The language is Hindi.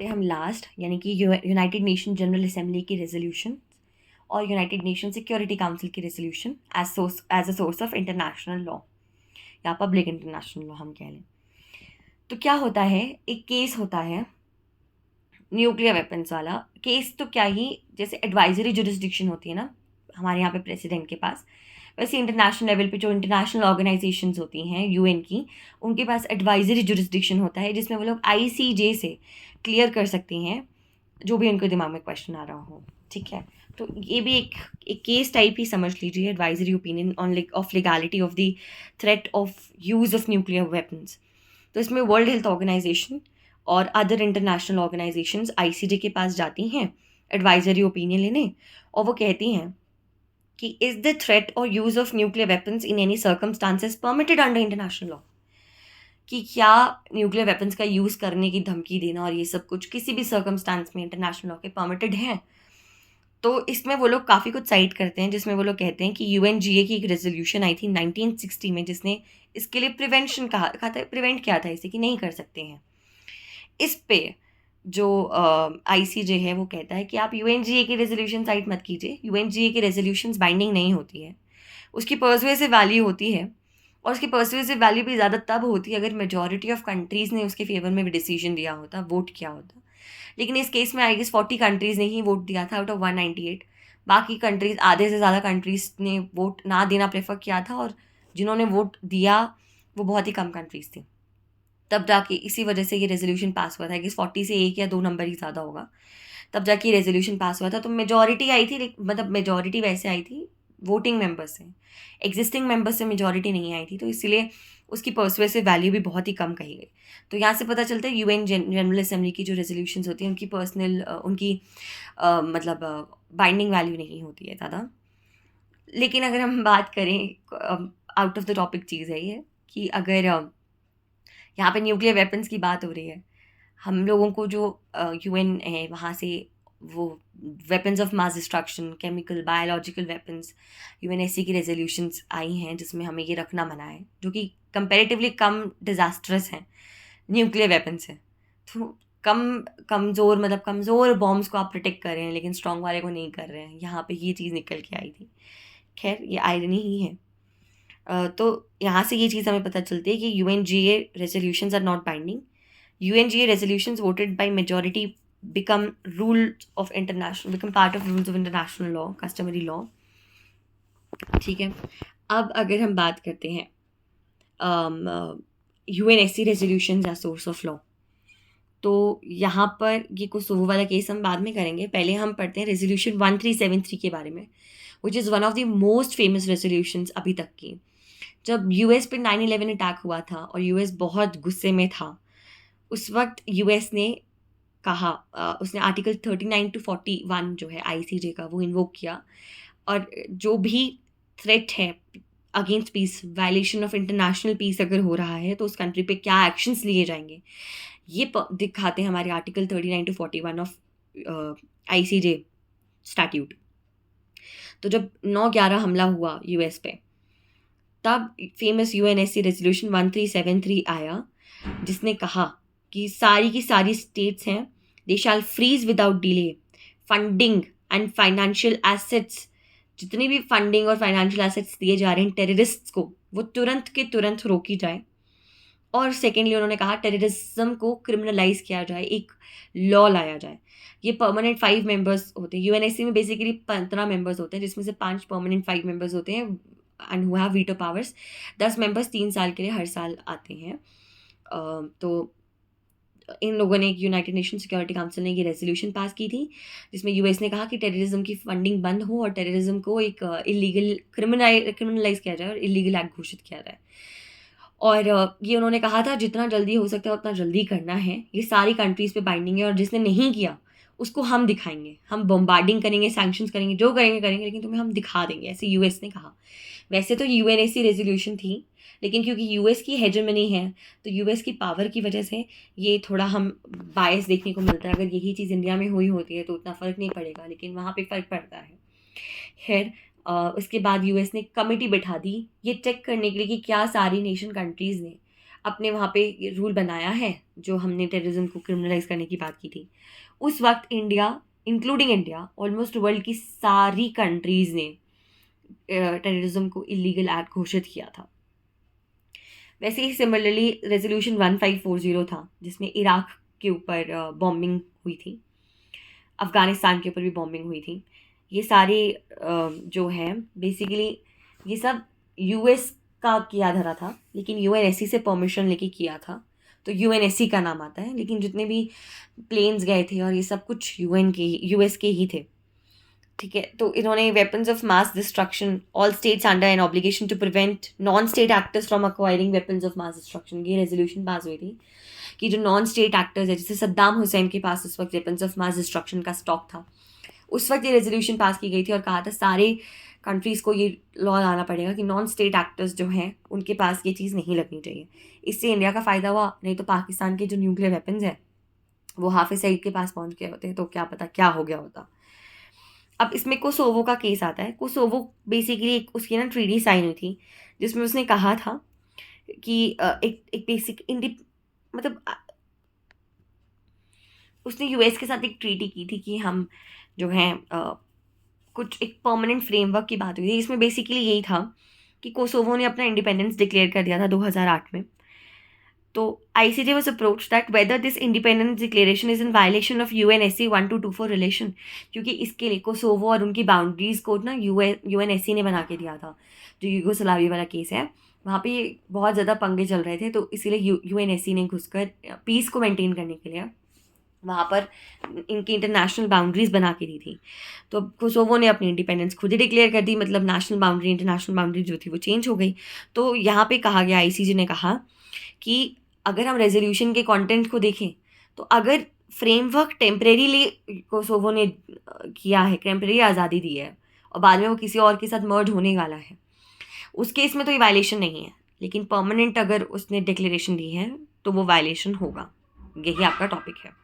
हम लास्ट यानी कि यूनाइटेड नेशन जनरल असेंबली की रेजोल्यूशन और यूनाइटेड नेशन सिक्योरिटी काउंसिल की resolution as a source of international law या पब्लिक इंटरनेशनल लॉ हम कह लें। तो क्या होता है, एक केस होता है न्यूक्लियर वेपन्स वाला केस। तो क्या ही जैसे एडवाइजरी जुरिस्डिक्शन होती है ना हमारे यहाँ पे प्रेसिडेंट के पास, वैसे इंटरनेशनल लेवल पे जो इंटरनेशनल ऑर्गेनाइजेशंस होती हैं यूएन की, उनके पास एडवाइजरी जुरिस्डिक्शन होता है जिसमें वो लोग आईसीजे से क्लियर कर सकती हैं जो भी उनके दिमाग में क्वेश्चन आ रहा हो। ठीक है, तो ये भी एक केस टाइप ही समझ लीजिए, advisory opinion on off legality of the threat of use of nuclear weapons. तो इसमें वर्ल्ड हेल्थ ऑर्गेनाइजेशन और अदर इंटरनेशनल ऑर्गेनाइजेशंस आईसीजे के पास जाती हैं एडवाइजरी ओपिनियन लेने, और वो कहती हैं कि इज द थ्रेट और use of nuclear weapons in any circumstances permitted under international law, कि क्या न्यूक्लियर वेपन्स का यूज़ करने की धमकी देना और ये सब कुछ किसी भी सर्कमस्टांस में इंटरनेशनल लॉ के परमिटेड हैं। तो इसमें वो लोग काफ़ी कुछ साइट करते हैं जिसमें वो लोग कहते हैं कि यूएनजीए की एक रेजोल्यूशन आई थी 1960 में जिसने इसके लिए प्रिवेंशन कहा था, प्रिवेंट किया था इसे कि नहीं कर सकते हैं। इस पे जो आईसीजे है वो कहता है कि आप यूएनजीए की रेजोल्यूशन साइट मत कीजिए, यूएनजीए की रेजोल्यूशंस बाइंडिंग नहीं होती है, उसकी पर्सुएसिव वैल्यू होती है, और उसकी पर्सुएसिव वैल्यू भी ज़्यादा तब होती है अगर मेजॉरिटी ऑफ कंट्रीज़ ने उसके फेवर में भी डिसीजन दिया होता, वोट किया होता। लेकिन इस केस में आई गेस 40 कंट्रीज़ ने ही वोट दिया था आउट ऑफ 198। बाकी कंट्रीज़, आधे से ज़्यादा कंट्रीज़ ने वोट ना देना प्रेफर किया था, और जिन्होंने वोट दिया वो बहुत ही कम कंट्रीज़ थी। तब जाके इसी वजह से ये रेजोल्यूशन पास हुआ था कि 40 से 1 या 2 नंबर ही ज़्यादा होगा, तब जाके रेजोल्यूशन पास हुआ था। तो मेजॉरिटी आई थी, मतलब मेजॉरिटी वैसे आई थी वोटिंग मेंबर्स से, एग्जिस्टिंग मेंबर्स से मेजॉरिटी नहीं आई थी, तो इसलिए उसकी पर्सुएसिव वैल्यू भी बहुत ही कम कही गई। तो यहाँ से पता चलता है यूएन जनरल असेंबली की जो रेजोल्यूशंस होती हैं उनकी पर्सनल उनकी मतलब बाइंडिंग वैल्यू नहीं होती है ज़्यादा। लेकिन अगर हम बात करें, आउट ऑफ द टॉपिक चीज़ है ये कि अगर यहाँ पे न्यूक्लियर वेपन्स की बात हो रही है, हम लोगों को जो यूएन है वहाँ से वो weapons of mass destruction, chemical, biological weapons, UNSC की रेजोल्यूशंस आई हैं जिसमें हमें ये रखना मना है, जो कि कंपैरेटिवली कम डिजास्टरस हैं न्यूक्लियर वेपन से। तो कमज़ोर मतलब कमज़ोर बॉम्ब्स को आप प्रोटेक्ट कर रहे हैं लेकिन स्ट्रॉन्ग वाले को नहीं कर रहे हैं, यहाँ पे ये चीज़ निकल के आई थी। खैर ये आयरनी ही है। तो यहाँ से ये चीज़ हमें पता चलती है कि UNGA resolutions are not binding. UNGA resolutions voted by majority become become part of rules of international law, customary law। ठीक है, अब अगर हम बात करते हैं यूएनएससी रेजोल्यूशंस या सोर्स ऑफ लॉ, तो यहाँ पर ये कोसोवो वाला केस हम बाद में करेंगे, पहले हम पढ़ते हैं रेजोल्यूशन 1373 के बारे में, which is one of the most famous resolutions अभी तक की। जब यूएस पे 9/11 अटैक हुआ था और यूएस बहुत गुस्से में था, उस वक्त यूएस ने कहा, उसने आर्टिकल 39 to 41 जो है आईसीजे का वो इन्वोक किया, और जो भी थ्रेट है against peace, violation of international peace अगर हो रहा है तो उस कंट्री पे क्या एक्शंस लिए जाएंगे, ये दिखाते हैं हमारे article 39 to 41 of ICJ statute. तो जब 9/11 हमला हुआ यूएस पे, तब फेमस यूएनएससी रेजोल्यूशन 1373 आया जिसने कहा कि सारी की सारी स्टेट्स हैं, they shall freeze without delay funding and financial assets, जितनी भी फंडिंग और फाइनेंशियल एसेट्स दिए जा रहे हैं टेररिस्ट्स को, वो तुरंत के तुरंत रोकी जाए। और सेकेंडली उन्होंने कहा टेररिज्म को क्रिमिनलाइज किया जाए, एक लॉ लाया जाए। ये परमानेंट 5 मेंबर्स होते हैं यूएनएससी में, बेसिकली 15 मेंबर्स होते हैं जिसमें से 5 परमानेंट 5 मेंबर्स होते हैं and who have veto powers. 10 members 3 साल के लिए हर साल आते हैं। तो इन लोगों ने, यूनाइटेड नेशन सिक्योरिटी काउंसिल ने ये रेजोल्यूशन पास की थी जिसमें यूएस ने कहा कि टेररिज्म की फंडिंग बंद हो और टेररिज्म को एक इलीगल क्रिमिनलाइज किया जाए और इलीगल एक्ट घोषित किया जाए। और ये उन्होंने कहा था जितना जल्दी हो सकता है उतना जल्दी करना है, ये सारी कंट्रीज़ पे बाइंडिंग है, और जिसने नहीं किया उसको हम दिखाएंगे, हम बम्बार्डिंग करेंगे, सैंक्शंस करेंगे, जो करेंगे करेंगे, लेकिन तुम्हें हम दिखा देंगे, ऐसे यूएस ने कहा। वैसे तो यूएनएससी रेजोल्यूशन थी, लेकिन क्योंकि यूएस की हेजेमनी है तो यूएस की पावर की वजह से ये थोड़ा हम बायस देखने को मिलता है। अगर यही चीज़ इंडिया में हुई होती है तो उतना फ़र्क नहीं पड़ेगा, लेकिन वहाँ पे फ़र्क पड़ता है। खैर उसके बाद यूएस ने कमेटी बैठा दी ये चेक करने के लिए कि क्या सारी नेशन कंट्रीज़ ने अपने वहाँ पे रूल बनाया है, जो हमने टेररिज्म को क्रिमिनलाइज करने की बात की थी, उस वक्त India, including India, almost world की सारी कंट्रीज़ ने टेररिज्म को इलीगल एक्ट घोषित किया था। वैसे ही सिमिलरली रेजोल्यूशन 1540 था, जिसमें इराक के ऊपर बॉम्बिंग हुई थी, अफ़गानिस्तान के ऊपर भी बॉम्बिंग हुई थी। ये सारे जो है बेसिकली ये सब यूएस का किया धरा था, लेकिन यूएनएससी से परमिशन लेके किया था, तो यूएनएससी का नाम आता है। लेकिन जितने भी प्लेन्स गए थे और ये सब कुछ यूएस के ही थे, ठीक है। तो इन्होंने weapons of mass destruction, all states under an obligation to prevent non state actors from acquiring weapons of mass destruction, ये रेजोल्यूशन पास हुई थी कि जो नॉन स्टेट एक्टर्स है, जैसे सद्दाम हुसैन के पास उस वक्त वेपन्स ऑफ मास डिस्ट्रक्शन का स्टॉक था, उस वक्त ये रेजोल्यूशन पास की गई थी और कहा था सारे कंट्रीज़ को ये लॉ लाना पड़ेगा कि नॉन स्टेट एक्टर्स जो हैं उनके पास ये चीज़ नहीं लगनी चाहिए। इससे इंडिया का फ़ायदा हुआ, नहीं तो पाकिस्तान के जो न्यूक्लियर वेपन्स हैं वो हाफिज सईद के पास पहुंच गए होते तो क्या पता क्या हो गया होता। अब इसमें कोसोवो का केस आता है। कोसोवो बेसिकली एक उसकी ना ट्रीटी साइन हुई थी, जिसमें उसने कहा था कि एक बेसिक मतलब उसने यूएस के साथ एक ट्रीटी की थी कि हम जो हैं कुछ एक परमानेंट फ्रेमवर्क की बात हुई थी, इसमें बेसिकली यही था कि कोसोवो ने अपना इंडिपेंडेंस डिक्लेयर कर दिया था 2008 में। तो ICJ was approached that whether this independence declaration is in violation of UNSC 1224 relation, क्योंकि इसके लिए कोसोवो और उनकी बाउंड्रीज को ना यूएनएससी ने बना के दिया था। जो यूगोस्लाविया वाला केस है, वहाँ पे बहुत ज़्यादा पंगे चल रहे थे, तो इसीलिए यूएनएससी ने घुसकर पीस को मेंटेन करने के लिए वहाँ पर इनकी इंटरनेशनल बाउंड्रीज बना के दी थी। तो कोसोवो ने अपनी इंडिपेंडेंस खुद ही डिक्लेयर कर दी, मतलब नेशनल बाउंड्री इंटरनेशनल बाउंड्री जो थी वो चेंज हो गई। तो यहाँ पे कहा गया, ICJ ने कहा कि अगर हम रेजोल्यूशन के कंटेंट को देखें, तो अगर फ्रेमवर्क टेम्परेरीली कोसोवो ने किया है, टेम्परेरी आज़ादी दी है और बाद में वो किसी और के साथ मर्ज होने वाला है, उस केस में तो ये वायलेशन नहीं है। लेकिन परमानेंट अगर उसने डिक्लेरेशन दी है तो वो वायलेशन होगा। यही आपका टॉपिक है।